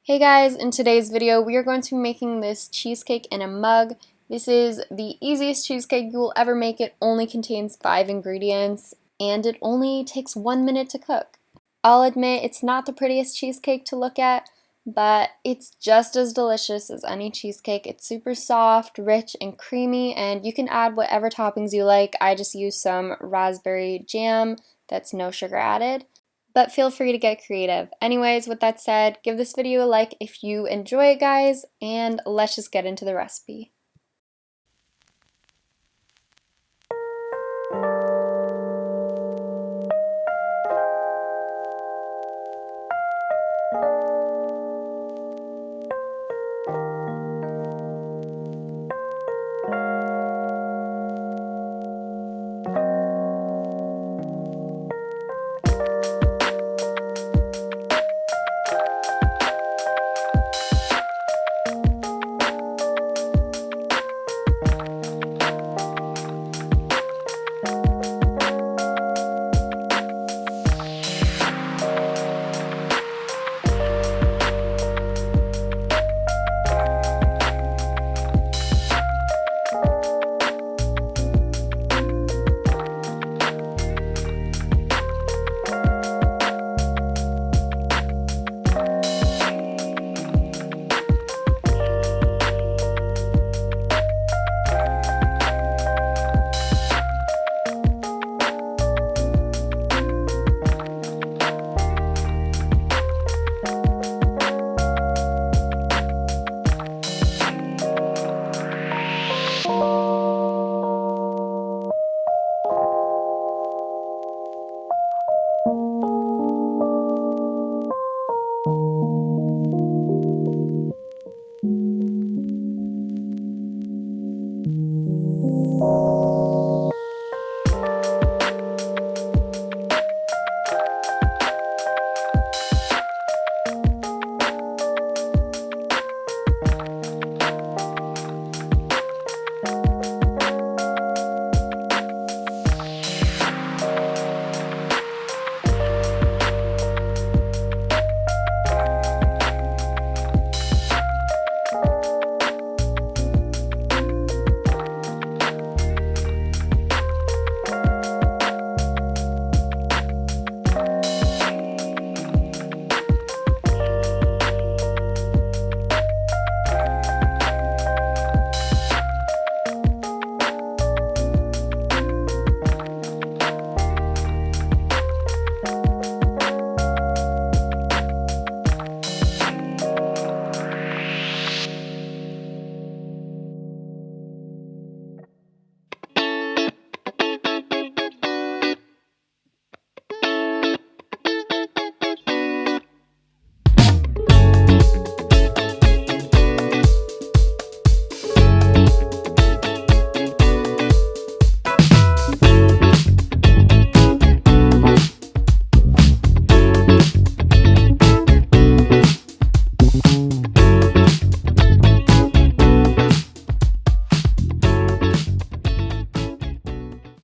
Hey guys, in today's video we are going to be making this cheesecake in a mug. This is the easiest cheesecake you will ever make. It only contains 5 ingredients and it only takes 1 minute to cook. I'll admit it's not the prettiest cheesecake to look at, but it's just as delicious as any cheesecake. It's super soft, rich, and creamy, and you can add whatever toppings you like. I just used some raspberry jam that's no sugar added. But feel free to get creative. Anyways, with that said, give this video a like if you enjoy it, guys, and let's just get into the recipe.